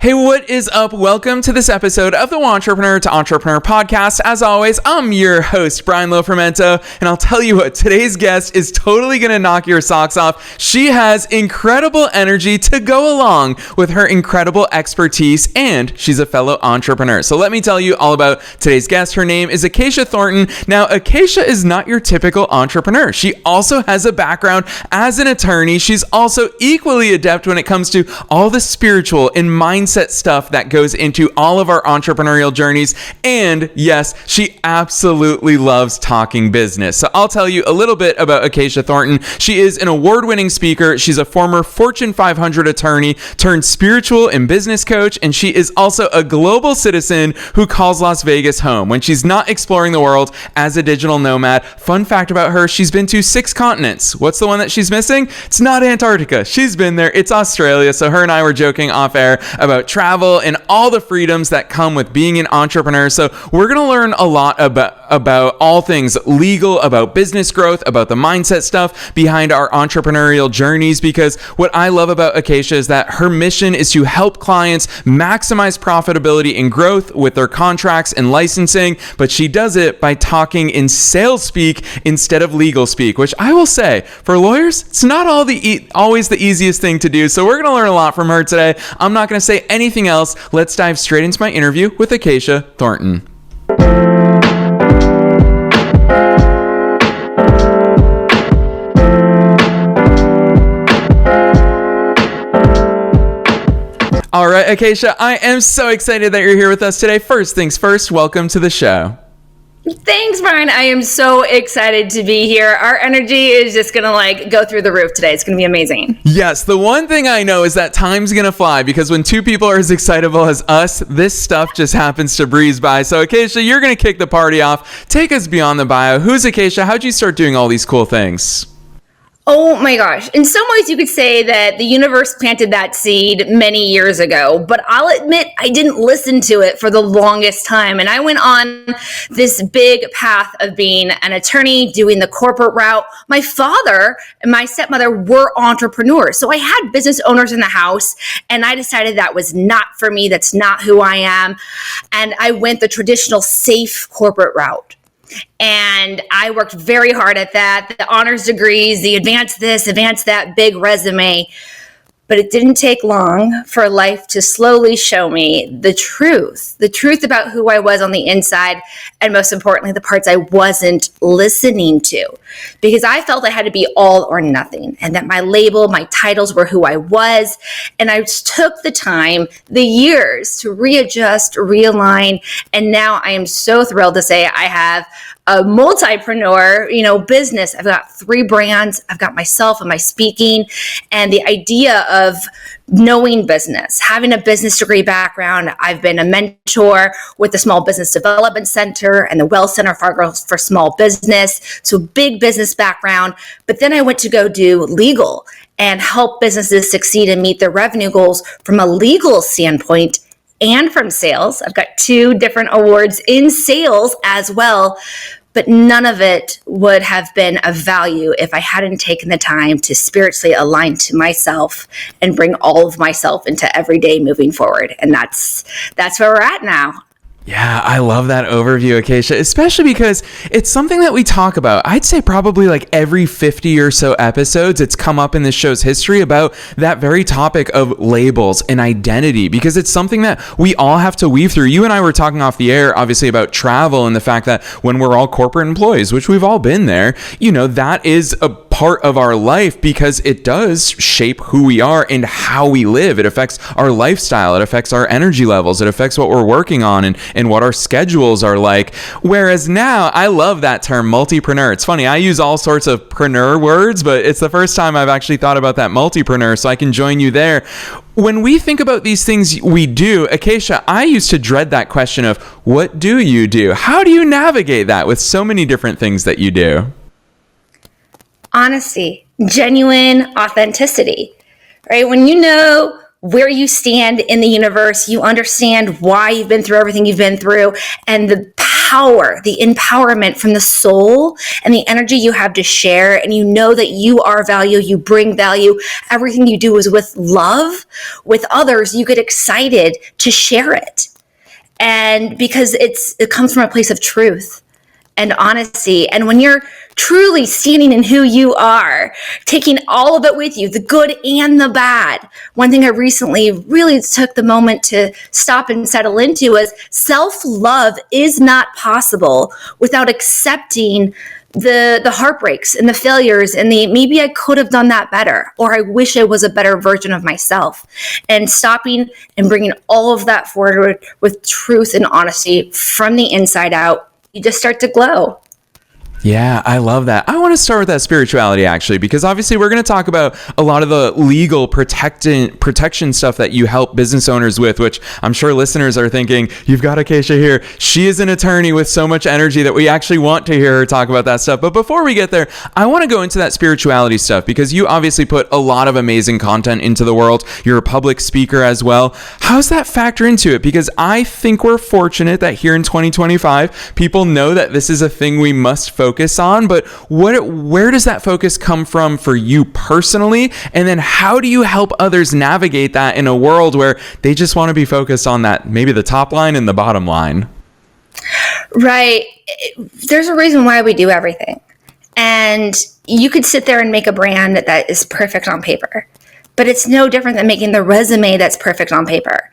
Hey, what is up? Welcome to this episode of the Entrepreneur to Entrepreneur podcast. As always, I'm your host, Brian Lofrumento, and I'll tell you what, today's guest is totally going to knock your socks off. She has incredible energy to go along with her incredible expertise, and she's a fellow entrepreneur. So let me tell you all about today's guest. Her name is Acacia Thornton. Now, Acacia is not your typical entrepreneur. She also has a background as an attorney. She's also equally adept when it comes to all the spiritual and mindset stuff that goes into all of our entrepreneurial journeys. And yes, she absolutely loves talking business. So I'll tell you a little bit about Acacia Thornton. She is an award-winning speaker. She's a former Fortune 500 attorney turned spiritual and business coach. And she is also a global citizen who calls Las Vegas home when she's not exploring the world as a digital nomad. Fun fact about her, she's been to 6 continents. What's the one that she's missing? It's not Antarctica. She's been there. It's Australia. So her and I were joking off air about travel and all the freedoms that come with being an entrepreneur. So we're going to learn a lot about all things legal, about business growth, about the mindset stuff behind our entrepreneurial journeys, because what I love about Acacia is that her mission is to help clients maximize profitability and growth with their contracts and licensing, but she does it by talking in sales speak instead of legal speak, which I will say, for lawyers, it's not always the easiest thing to do. So we're going to learn a lot from her today. I'm not going to say anything else. Let's dive straight into my interview with Acacia Thornton. All right, Acacia, I am so excited that you're here with us today. First things first, welcome to the show. Thanks, Brian. I am so excited to be here. Our energy is just going to go through the roof today. It's going to be amazing. Yes, the one thing I know is that time's going to fly, because when two people are as excitable as us, this stuff just happens to breeze by. So Acacia, you're going to kick the party off. Take us beyond the bio. Who's Acacia? How'd you start doing all these cool things? Oh my gosh. In some ways, you could say that the universe planted that seed many years ago, but I'll admit I didn't listen to it for the longest time. And I went on this big path of being an attorney, doing the corporate route. My father and my stepmother were entrepreneurs. So I had business owners in the house, and I decided that was not for me. That's not who I am. And I went the traditional safe corporate route. And I worked very hard at that, the honors degrees, the advanced this, advanced that, big resume. But it didn't take long for life to slowly show me the truth about who I was on the inside, and most importantly, the parts I wasn't listening to, because I felt I had to be all or nothing, and that my label, my titles were who I was. And I took the time, the years to readjust, realign. And now I am so thrilled to say I have a multipreneur, business. I've got 3 brands. I've got myself and my speaking, and the idea of knowing business, having a business degree background. I've been a mentor with the Small Business Development Center and the Wells Center for Small Business. So big business background. But then I went to go do legal and help businesses succeed and meet their revenue goals from a legal standpoint and from sales. I've got 2 different awards in sales as well, but none of it would have been of value if I hadn't taken the time to spiritually align to myself and bring all of myself into every day moving forward. And that's where we're at now. Yeah, I love that overview, Acacia, especially because it's something that we talk about. I'd say probably every 50 or so episodes, it's come up in this show's history about that very topic of labels and identity, because it's something that we all have to weave through. You and I were talking off the air, obviously, about travel and the fact that when we're all corporate employees, which we've all been there, that is a part of our life, because it does shape who we are and how we live. It affects our lifestyle. It affects our energy levels. It affects what we're working on and what our schedules are like. Whereas now, I love that term, multipreneur. It's funny, I use all sorts of preneur words, but it's the first time I've actually thought about that multipreneur, so I can join you there. When we think about these things we do, Acacia, I used to dread that question of, what do you do? How do you navigate that with so many different things that you do? Honesty, genuine authenticity, right? When you know where you stand in the universe, you understand why you've been through everything you've been through, and the power, the empowerment from the soul and the energy you have to share, and you know that you are value, you bring value, everything you do is with love with others, you get excited to share it. And because it comes from a place of truth and honesty. And when you're truly standing in who you are, taking all of it with you, the good and the bad. One thing I recently really took the moment to stop and settle into was self-love is not possible without accepting the heartbreaks and the failures and the maybe I could have done that better, or I wish I was a better version of myself, and stopping and bringing all of that forward with truth and honesty from the inside out. You just start to glow. Yeah, I love that. I want to start with that spirituality, actually, because obviously we're going to talk about a lot of the legal protection stuff that you help business owners with, which I'm sure listeners are thinking, you've got Acacia here. She is an attorney with so much energy that we actually want to hear her talk about that stuff. But before we get there, I want to go into that spirituality stuff because you obviously put a lot of amazing content into the world. You're a public speaker as well. How's that factor into it? Because I think we're fortunate that here in 2025, people know that this is a thing we must focus on, but where does that focus come from for you personally? And then how do you help others navigate that in a world where they just want to be focused on that, maybe the top line and the bottom line? Right. There's a reason why we do everything. And you could sit there and make a brand that is perfect on paper, but it's no different than making the resume that's perfect on paper.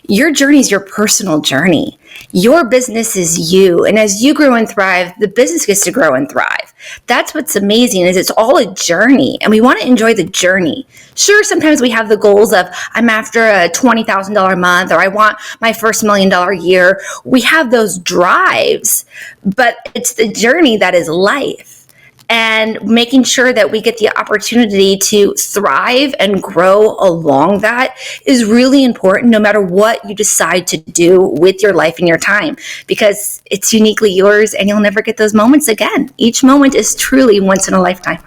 Your journey is your personal journey. Your business is you. And as you grow and thrive, the business gets to grow and thrive. That's what's amazing is it's all a journey and we want to enjoy the journey. Sure, sometimes we have the goals of I'm after a $20,000 a month or I want my first $1 million year. We have those drives, but it's the journey that is life. And making sure that we get the opportunity to thrive and grow along that is really important no matter what you decide to do with your life and your time, because it's uniquely yours and you'll never get those moments again. Each moment is truly once in a lifetime.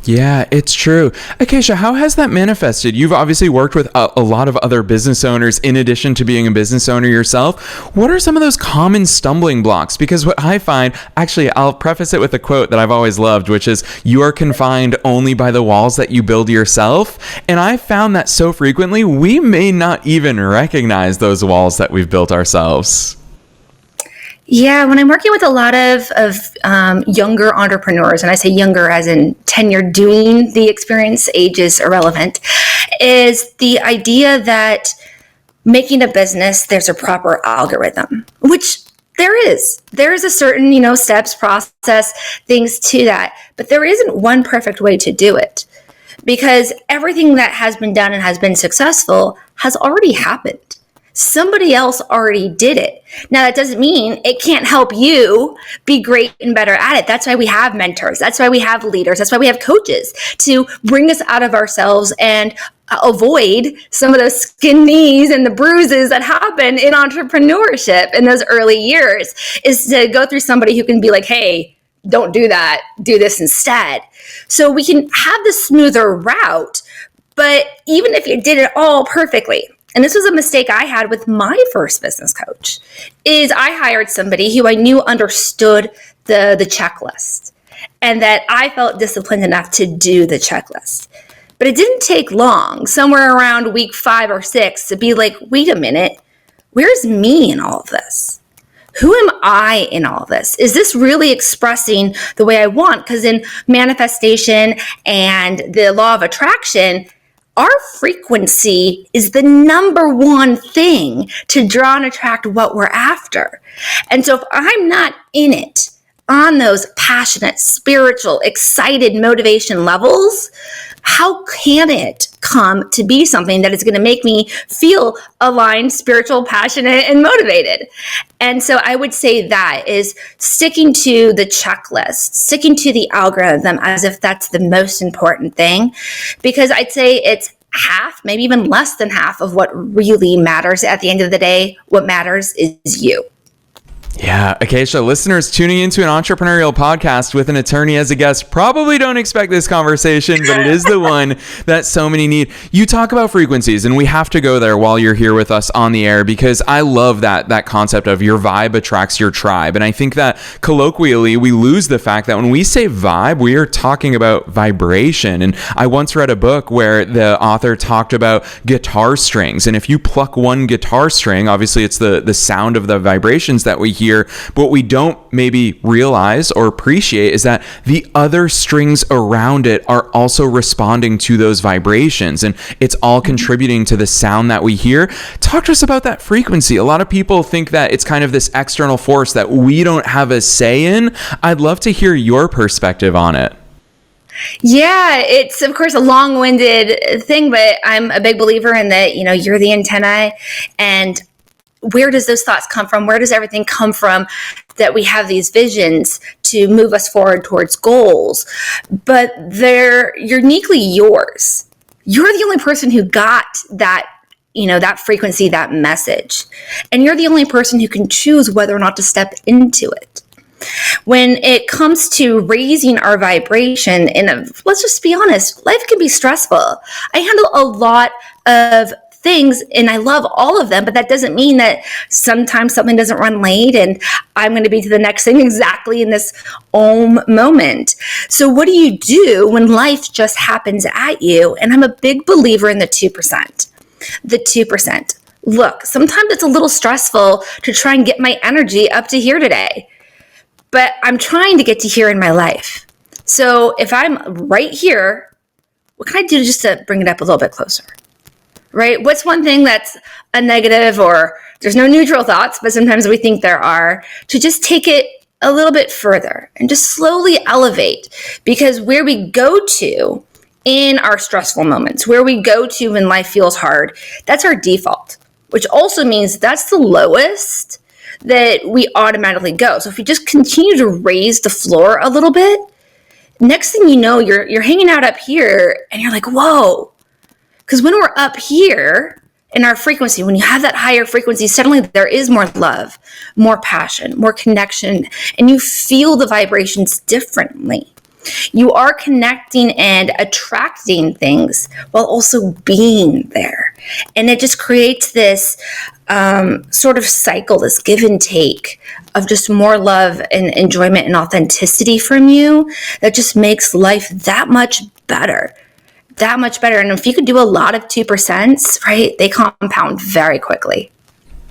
Yeah, it's true. Acacia, how has that manifested? You've obviously worked with a lot of other business owners in addition to being a business owner yourself. What are some of those common stumbling blocks? Because what I find, actually, I'll preface it with a quote that I've always loved, which is, you are confined only by the walls that you build yourself. And I found that so frequently, we may not even recognize those walls that we've built ourselves. Yeah, when I'm working with a lot of younger entrepreneurs, and I say younger as in tenure doing the experience, age is irrelevant, is the idea that making a business, there's a proper algorithm, which there is. There is a certain, steps, process, things to that, but there isn't one perfect way to do it because everything that has been done and has been successful has already happened. Somebody else already did it. Now, that doesn't mean it can't help you be great and better at it. That's why we have mentors. That's why we have leaders. That's why we have coaches to bring us out of ourselves and avoid some of those skin knees and the bruises that happen in entrepreneurship in those early years, is to go through somebody who can be like, hey, don't do that. Do this instead. So we can have the smoother route. But even if you did it all perfectly, and this was a mistake I had with my first business coach, is I hired somebody who I knew understood the checklist and that I felt disciplined enough to do the checklist. But it didn't take long, somewhere around week 5 or 6, to be like, wait a minute, where's me in all of this? Who am I in all this? Is this really expressing the way I want? Because in manifestation and the law of attraction, our frequency is the number one thing to draw and attract what we're after. And so if I'm not in it on those passionate, spiritual, excited motivation levels, how can it come to be something that is going to make me feel aligned, spiritual, passionate, and motivated? And so I would say that is sticking to the checklist, sticking to the algorithm as if that's the most important thing, because I'd say it's half, maybe even less than half of what really matters at the end of the day. What matters is you. Yeah, Acacia, listeners tuning into an entrepreneurial podcast with an attorney as a guest probably don't expect this conversation, but it is the one that so many need. You talk about frequencies, and we have to go there while you're here with us on the air, because I love that concept of your vibe attracts your tribe. And I think that colloquially, we lose the fact that when we say vibe, we are talking about vibration. And I once read a book where the author talked about guitar strings. And if you pluck one guitar string, obviously it's the sound of the vibrations that we hear. But what we don't maybe realize or appreciate is that the other strings around it are also responding to those vibrations, and it's all contributing to the sound that we hear. Talk to us about that frequency. A lot of people think that it's kind of this external force that we don't have a say in. I'd love to hear your perspective on it. Yeah, it's of course a long-winded thing, but I'm a big believer in that, you're the antenna, and where does those thoughts come from? Where does everything come from that we have these visions to move us forward towards goals? But they're uniquely yours. You're the only person who got that, that frequency, that message. And you're the only person who can choose whether or not to step into it. When it comes to raising our vibration, let's just be honest, life can be stressful. I handle a lot of things and I love all of them, but that doesn't mean that sometimes something doesn't run late and I'm going to be to the next thing exactly in this moment. So what do you do when life just happens at you? And I'm a big believer in the 2%. The 2%. Look, sometimes it's a little stressful to try and get my energy up to here today, but I'm trying to get to here in my life. So if I'm right here, what can I do just to bring it up a little bit closer? Right? What's one thing that's a negative, or there's no neutral thoughts, but sometimes we think there are, to just take it a little bit further and just slowly elevate, because where we go to in our stressful moments, where we go to when life feels hard, that's our default, which also means that's the lowest that we automatically go. So if you just continue to raise the floor a little bit, next thing you know, you're hanging out up here and you're like, whoa. Because when we're up here in our frequency, when you have that higher frequency, suddenly there is more love, more passion, more connection, and you feel the vibrations differently. You are connecting and attracting things while also being there. And it just creates this sort of cycle, this give and take of just more love and enjoyment and authenticity from you that just makes life that much better. That much better. And if you could do a lot of 2%, right, they compound very quickly.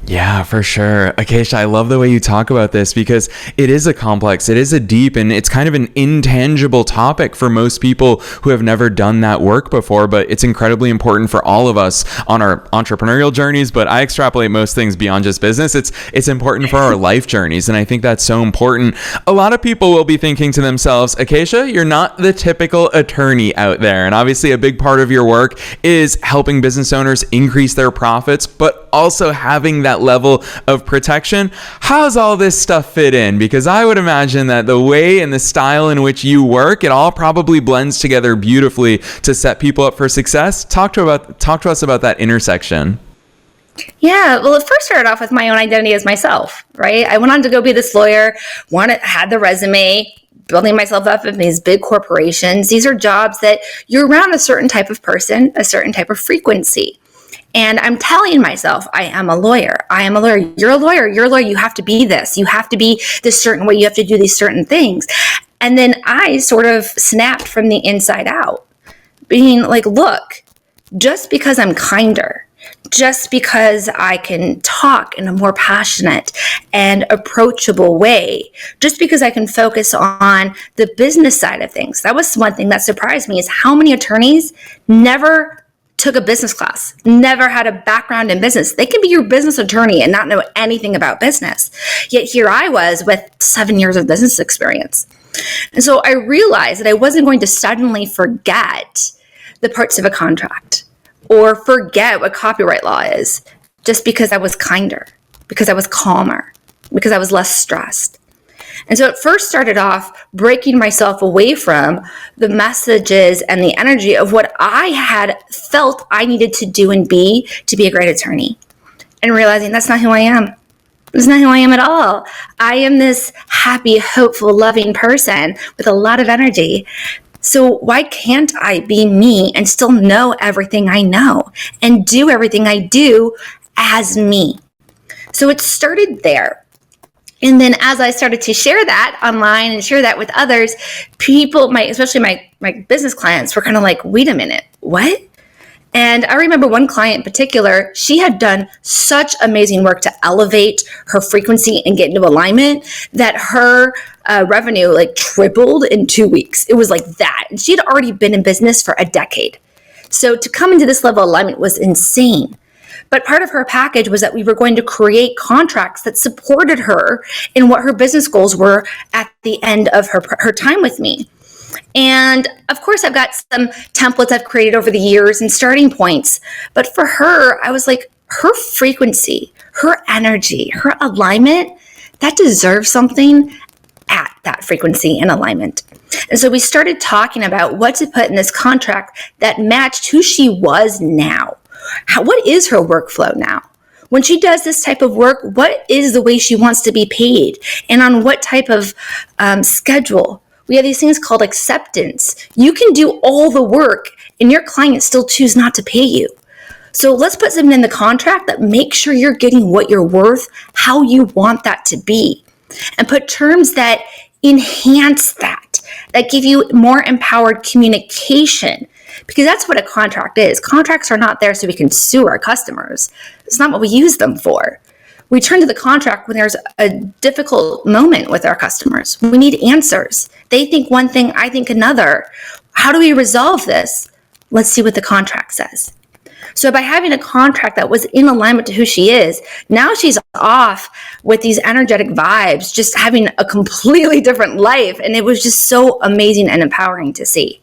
Yeah, for sure. Acacia, I love the way you talk about this, because it is a complex, it is a deep, and it's kind of an intangible topic for most people who have never done that work before, but it's incredibly important for all of us on our entrepreneurial journeys. But I extrapolate most things beyond just business. It's important for our life journeys. And I think that's so important. A lot of people will be thinking to themselves, Acacia, you're not the typical attorney out there. And obviously a big part of your work is helping business owners increase their profits, but also having that level of protection. How's all this stuff fit in? Because I would imagine that the way and the style in which you work, it all probably blends together beautifully to set people up for success. Talk to us about that intersection. Yeah, well, it first started off with my own identity as myself, right? I went on to go be this lawyer, had the resume, building myself up in these big corporations. These are jobs that you're around a certain type of person, a certain type of frequency. And I'm telling myself, I am a lawyer. I am a lawyer. You're a lawyer. You're a lawyer. You have to be this. You have to be this certain way. You have to do these certain things. And then I sort of snapped from the inside out, being like, look, just because I'm kinder, just because I can talk in a more passionate and approachable way, just because I can focus on the business side of things. That was one thing that surprised me, is how many attorneys never took a business class, never had a background in business. They can be your business attorney and not know anything about business. Yet here I was with 7 years of business experience. And so I realized that I wasn't going to suddenly forget the parts of a contract or forget what copyright law is just because I was kinder, because I was calmer, because I was less stressed. And so it first started off breaking myself away from the messages and the energy of what I had felt I needed to do and be to be a great attorney, and realizing that's not who I am. It's not who I am at all. I am this happy, hopeful, loving person with a lot of energy. So why can't I be me and still know everything I know and do everything I do as me? So it started there. And then as I started to share that online and share that with others, people, especially my business clients, were kind of like, wait a minute, what? And I remember one client in particular, she had done such amazing work to elevate her frequency and get into alignment that her revenue like tripled in 2 weeks. It was like that. And she had already been in business for a decade. So to come into this level of alignment was insane. But part of her package was that we were going to create contracts that supported her in what her business goals were at the end of her time with me. And of course, I've got some templates I've created over the years and starting points. But for her, I was like, her frequency, her energy, her alignment, that deserves something at that frequency and alignment. And so we started talking about what to put in this contract that matched who she was now. What is her workflow now? When she does this type of work, what is the way she wants to be paid? And on what type of schedule? We have these things called acceptance. You can do all the work and your client still choose not to pay you. So let's put something in the contract that makes sure you're getting what you're worth, how you want that to be, and put terms that enhance that give you more empowered communication. Because that's what a contract is. Contracts are not there so we can sue our customers. It's not what we use them for. We turn to the contract when there's a difficult moment with our customers. We need answers. They think one thing, I think another. How do we resolve this? Let's see what the contract says. So by having a contract that was in alignment to who she is, now she's off with these energetic vibes, just having a completely different life. And it was just so amazing and empowering to see.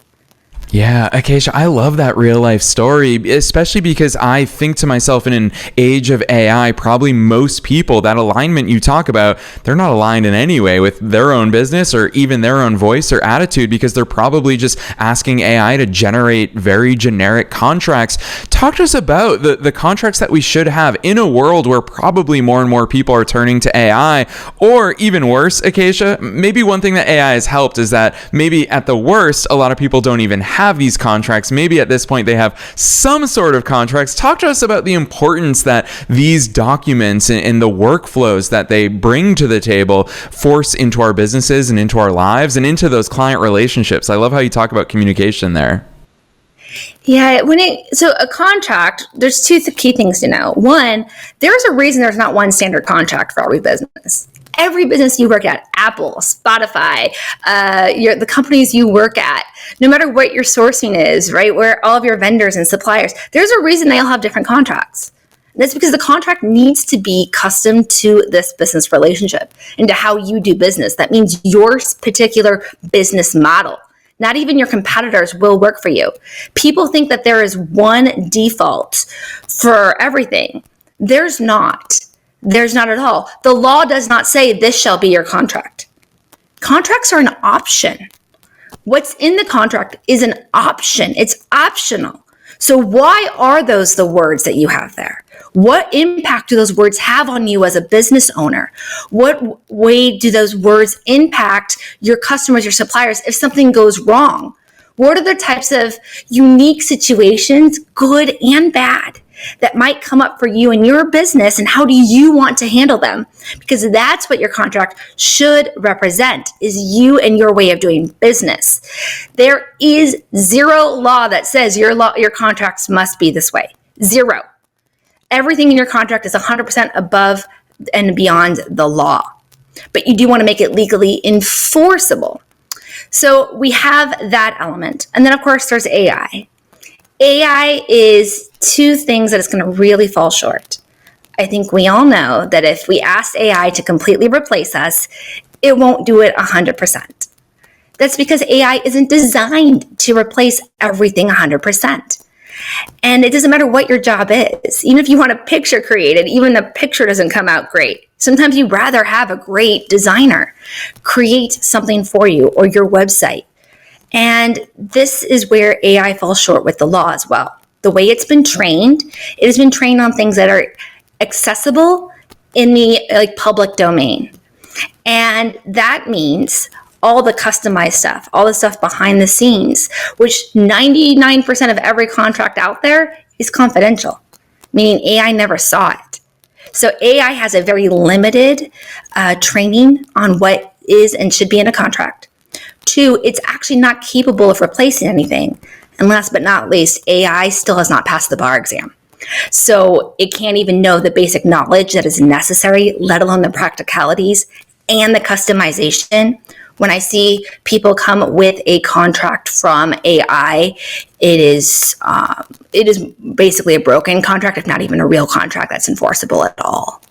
Yeah, Acacia, I love that real life story, especially because I think to myself, in an age of AI, probably most people, that alignment you talk about, they're not aligned in any way with their own business or even their own voice or attitude, because they're probably just asking AI to generate very generic contracts. Talk to us about the contracts that we should have in a world where probably more and more people are turning to AI, or even worse, Acacia, maybe one thing that AI has helped is that maybe at the worst, a lot of people don't even have these contracts. Maybe at this point they have some sort of contracts. Talk to us about the importance that these documents and the workflows that they bring to the table force into our businesses and into our lives and into those client relationships. I love how you talk about communication there. Yeah, so a contract, there's two key things to know. One, there's a reason there's not one standard contract for every business. Every business you work at, Apple, Spotify, the companies you work at, no matter what your sourcing is, right, where all of your vendors and suppliers, there's a reason they all have different contracts. And that's because the contract needs to be custom to this business relationship and to how you do business. That means your particular business model. Not even your competitors will work for you. People think that there is one default for everything. There's not. There's not at all. The law does not say this shall be your contract. Contracts are an option. What's in the contract is an option. It's optional. So why are those the words that you have there? What impact do those words have on you as a business owner? What way do those words impact your customers, your suppliers, if something goes wrong? What are the types of unique situations, good and bad, that might come up for you in your business, and how do you want to handle them? Because that's what your contract should represent, is you and your way of doing business. There is zero law that says your contracts must be this way. Zero. Everything in your contract is 100% above and beyond the law. But you do want to make it legally enforceable. So we have that element. And then, of course, there's AI. AI is two things that it's going to really fall short. I think we all know that if we asked AI to completely replace us, it won't do it 100%. That's because AI isn't designed to replace everything 100%. And it doesn't matter what your job is. Even if you want a picture created, even the picture doesn't come out great. Sometimes you'd rather have a great designer create something for you, or your website. And this is where AI falls short with the law as well. The way it's been trained, it has been trained on things that are accessible in the public domain. And that means all the customized stuff, all the stuff behind the scenes, which 99% of every contract out there is confidential, meaning AI never saw it. So AI has a very limited training on what is and should be in a contract. 2, it's actually not capable of replacing anything. And last but not least, AI still has not passed the bar exam. So it can't even know the basic knowledge that is necessary, let alone the practicalities and the customization. When I see people come with a contract from AI, it is basically a broken contract, if not even a real contract that's enforceable at all.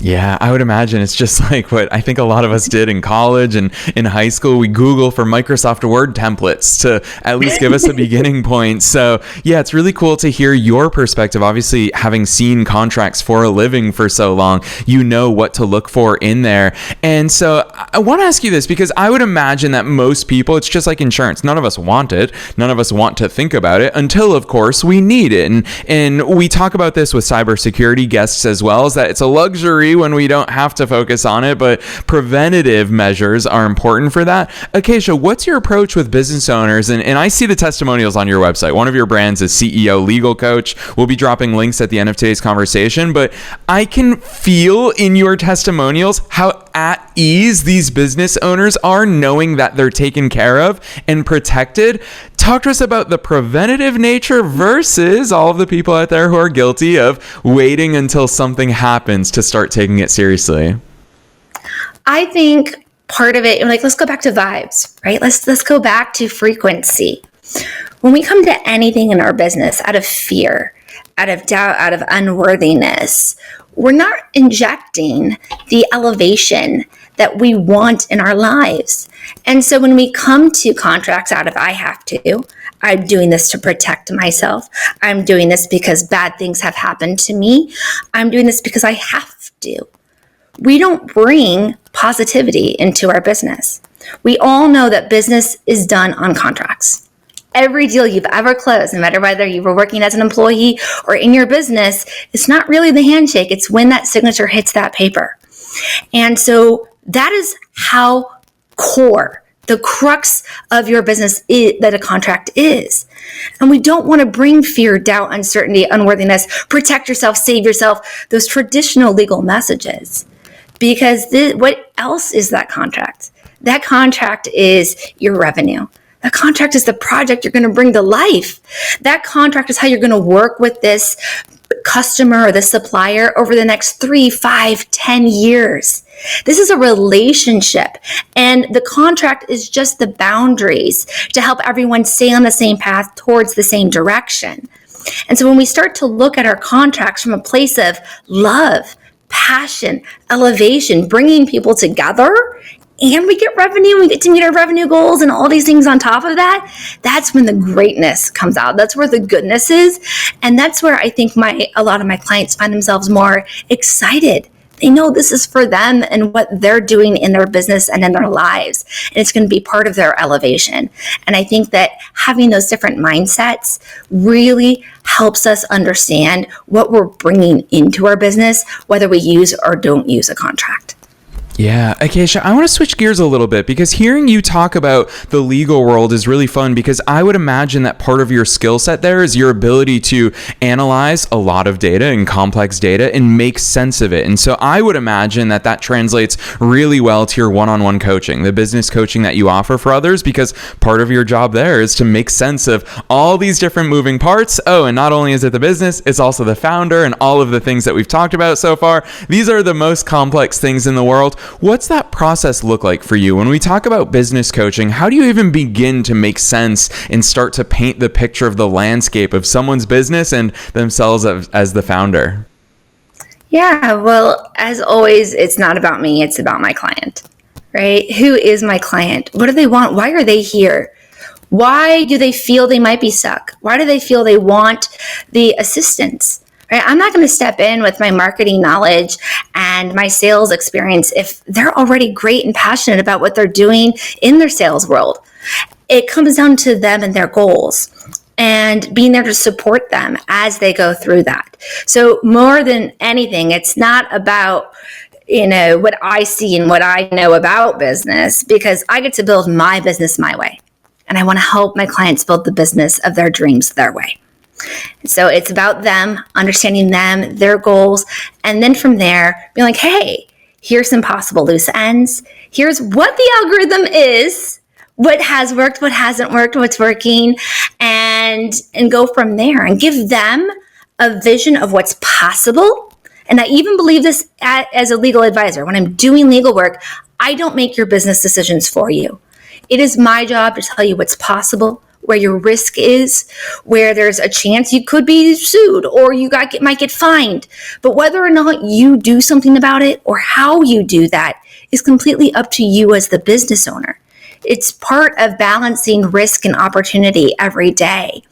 Yeah, I would imagine it's just like what I think a lot of us did in college and in high school. We Google for Microsoft Word templates to at least give us a beginning point. So yeah, it's really cool to hear your perspective. Obviously, having seen contracts for a living for so long, you know what to look for in there. And so I want to ask you this, because I would imagine that most people, it's just like insurance. None of us want it. None of us want to think about it until, of course, we need it. And we talk about this with cybersecurity guests as well, is that it's a luxury when we don't have to focus on it, but preventative measures are important for that. Acacia, what's your approach with business owners? And I see the testimonials on your website. One of your brands is CEO Legal Coach. We'll be dropping links at the end of today's conversation, but I can feel in your testimonials how at ease these business owners are knowing that they're taken care of and protected. Talk to us about the preventative nature versus all of the people out there who are guilty of waiting until something happens to start taking it seriously. I think part of it, let's go back to vibes, right? Let's go back to frequency. When we come to anything in our business out of fear, out of doubt, out of unworthiness, we're not injecting the elevation that we want in our lives. And so when we come to contracts out of I have to, I'm doing this to protect myself, I'm doing this because bad things have happened to me, I'm doing this because I have to, we don't bring positivity into our business. We all know that business is done on contracts. Every deal you've ever closed, no matter whether you were working as an employee or in your business, it's not really the handshake. It's when that signature hits that paper. And so that is how core, the crux of your business that a contract is. And we don't want to bring fear, doubt, uncertainty, unworthiness, protect yourself, save yourself, those traditional legal messages. Because what else is that contract? That contract is your revenue. That contract is the project you're going to bring to life. That contract is how you're going to work with this customer or the supplier over the next 3, 5, 10 years. This is a relationship, and the contract is just the boundaries to help everyone stay on the same path towards the same direction. And so when we start to look at our contracts from a place of love, passion, elevation, bringing people together, and we get revenue, we get to meet our revenue goals and all these things on top of that, that's when the greatness comes out. That's where the goodness is. And that's where I think a lot of my clients find themselves more excited. They know this is for them and what they're doing in their business and in their lives. And it's going to be part of their elevation. And I think that having those different mindsets really helps us understand what we're bringing into our business, whether we use or don't use a contract. Yeah, Acacia, I want to switch gears a little bit, because hearing you talk about the legal world is really fun, because I would imagine that part of your skill set there is your ability to analyze a lot of data and complex data and make sense of it. And so I would imagine that that translates really well to your one-on-one coaching, the business coaching that you offer for others, because part of your job there is to make sense of all these different moving parts. Oh, and not only is it the business, it's also the founder and all of the things that we've talked about so far. These are the most complex things in the world. What's that process look like for you? When we talk about business coaching, how do you even begin to make sense and start to paint the picture of the landscape of someone's business and themselves as the founder? Yeah, well, as always, it's not about me, it's about my client, right? Who is my client? What do they want? Why are they here? Why do they feel they might be stuck? Why do they feel they want the assistance? Right? I'm not going to step in with my marketing knowledge and my sales experience if they're already great and passionate about what they're doing in their sales world. It comes down to them and their goals. and being there to support them as they go through that. So more than anything, it's not about, what I see and what I know about business, because I get to build my business my way. And I want to help my clients build the business of their dreams their way. So it's about them, understanding them, their goals. And then from there, being like, hey, here's some possible loose ends. Here's what the algorithm is, what has worked, what hasn't worked, what's working, and go from there and give them a vision of what's possible. And I even believe this as a legal advisor. When I'm doing legal work, I don't make your business decisions for you. It is my job to tell you what's possible, where your risk is, where there's a chance you could be sued or you might get fined. But whether or not you do something about it or how you do that is completely up to you as the business owner. It's part of balancing risk and opportunity every day.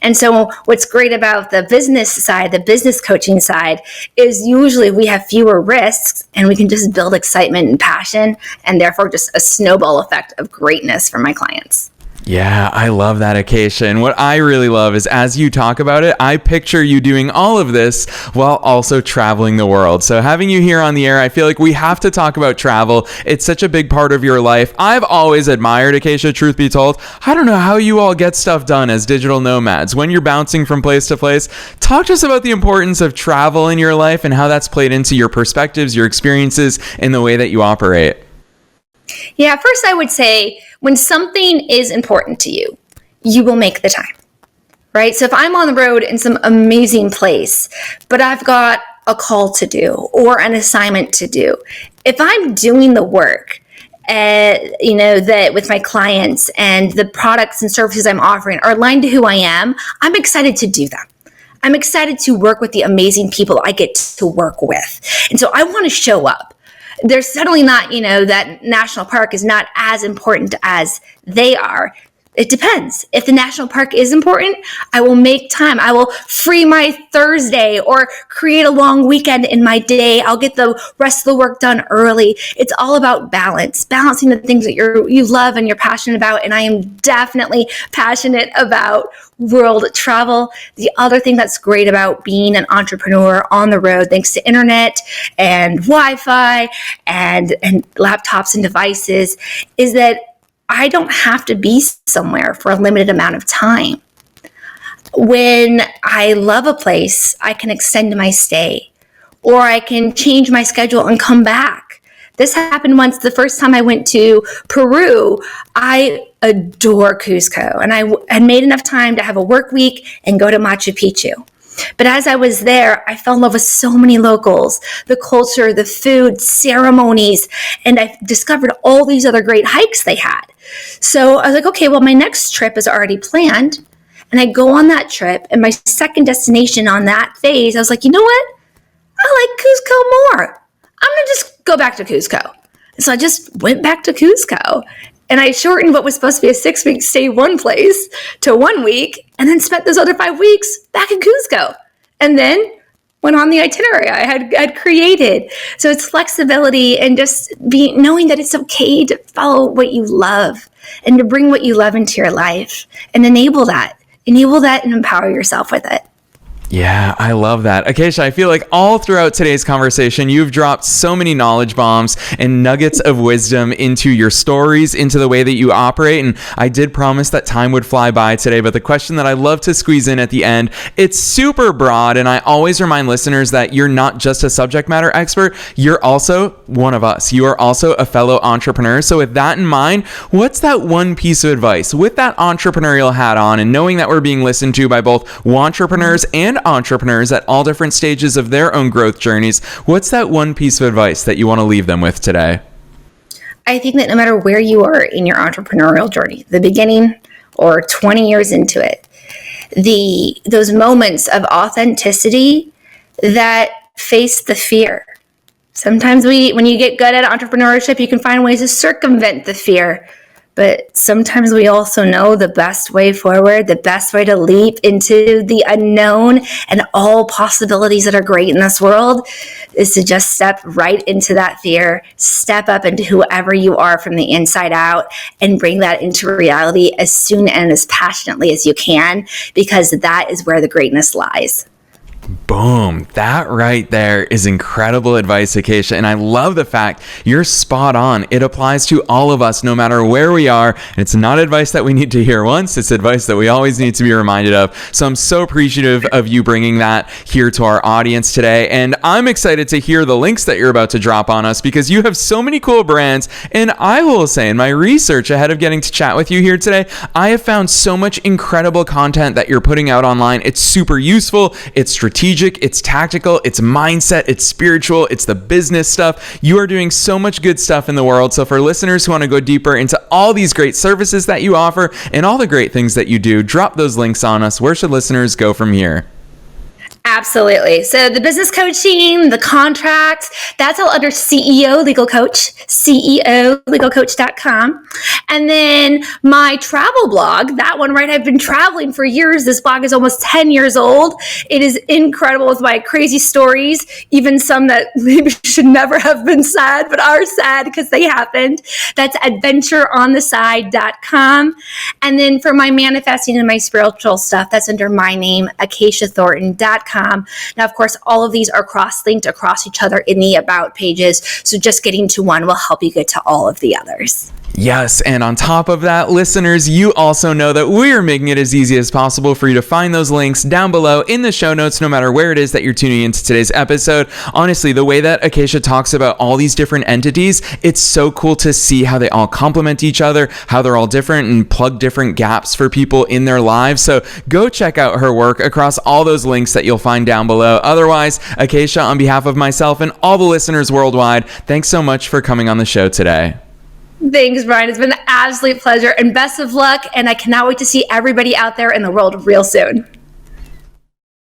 And so what's great about the business side, the business coaching side, is usually we have fewer risks and we can just build excitement and passion, and therefore just a snowball effect of greatness for my clients. Yeah, I love that, Acacia. And what I really love is as you talk about it, I picture you doing all of this while also traveling the world. So having you here on the air, I feel like we have to talk about travel. It's such a big part of your life. I've always admired, Acacia, truth be told. I don't know how you all get stuff done as digital nomads when you're bouncing from place to place. Talk to us about the importance of travel in your life and how that's played into your perspectives, your experiences, and the way that you operate. Yeah, first I would say when something is important to you, you will make the time, right? So if I'm on the road in some amazing place, but I've got a call to do or an assignment to do, if I'm doing the work, that with my clients and the products and services I'm offering are aligned to who I am, I'm excited to do them. I'm excited to work with the amazing people I get to work with. And so I want to show up. There's certainly not, that national park is not as important as they are. It depends. If the national park is important, I will make time. I will free my Thursday or create a long weekend in my day. I'll get the rest of the work done early. It's all about balance, balancing the things that you love and you're passionate about. And I am definitely passionate about world travel. The other thing that's great about being an entrepreneur on the road, thanks to internet and Wi-Fi and laptops and devices, is that I don't have to be somewhere for a limited amount of time. When I love a place, I can extend my stay, or I can change my schedule and come back. This happened once. The first time I went to Peru, I adore Cusco, and I had made enough time to have a work week and go to Machu Picchu. But as I was there, I fell in love with so many locals, the culture, the food, ceremonies, and I discovered all these other great hikes they had. So I was like, okay, well, my next trip is already planned. And I go on that trip, and my second destination on that phase, I was like, you know what? I like Cusco more. I'm going to just go back to Cusco. And so I just went back to Cusco. And I shortened what was supposed to be a 6-week stay one place to 1 week, and then spent those other 5 weeks back in Cusco. And then went on the itinerary I had created. So it's flexibility and just knowing that it's okay to follow what you love and to bring what you love into your life and enable that and empower yourself with it. Yeah, I love that. Acacia, I feel like all throughout today's conversation, you've dropped so many knowledge bombs and nuggets of wisdom into your stories, into the way that you operate. And I did promise that time would fly by today, but the question that I love to squeeze in at the end, it's super broad. And I always remind listeners that you're not just a subject matter expert. You're also one of us. You are also a fellow entrepreneur. So with that in mind, what's that one piece of advice with that entrepreneurial hat on and knowing that we're being listened to by both entrepreneurs and entrepreneurs at all different stages of their own growth journeys? What's that one piece of advice that you want to leave them with today? I think that no matter where you are in your entrepreneurial journey, the beginning or 20 years into it, those moments of authenticity that face the fear. Sometimes when you get good at entrepreneurship, you can find ways to circumvent the fear. But sometimes we also know the best way forward, the best way to leap into the unknown and all possibilities that are great in this world is to just step right into that fear, step up into whoever you are from the inside out, and bring that into reality as soon and as passionately as you can, because that is where the greatness lies. Boom. That right there is incredible advice, Acacia. And I love the fact you're spot on. It applies to all of us, no matter where we are. And it's not advice that we need to hear once. It's advice that we always need to be reminded of. So I'm so appreciative of you bringing that here to our audience today. And I'm excited to hear the links that you're about to drop on us, because you have so many cool brands. And I will say, in my research ahead of getting to chat with you here today, I have found so much incredible content that you're putting out online. It's super useful. It's strategic, it's tactical, it's mindset, it's spiritual, it's the business stuff. You are doing so much good stuff in the world. So for listeners who want to go deeper into all these great services that you offer and all the great things that you do, drop those links on us. Where should listeners go from here? Absolutely. So the business coaching, the contracts, that's all under CEO Legal Coach, CEOLegalCoach.com. And then my travel blog, that one, right? I've been traveling for years. This blog is almost 10 years old. It is incredible with my crazy stories, even some that maybe should never have been sad, but are sad because they happened. That's adventureontheside.com. And then for my manifesting and my spiritual stuff, that's under my name, AcaciaThornton.com. Now, of course, all of these are cross-linked across each other in the About pages. So just getting to one will help you get to all of the others. Yes, and on top of that, listeners, you also know that we are making it as easy as possible for you to find those links down below in the show notes, no matter where it is that you're tuning into today's episode. Honestly, the way that Acacia talks about all these different entities, it's so cool to see how they all complement each other, how they're all different and plug different gaps for people in their lives. So go check out her work across all those links that you'll find down below. Otherwise, Acacia, on behalf of myself and all the listeners worldwide, thanks so much for coming on the show today. Thanks, Brian. It's been an absolute pleasure and best of luck. And I cannot wait to see everybody out there in the world real soon.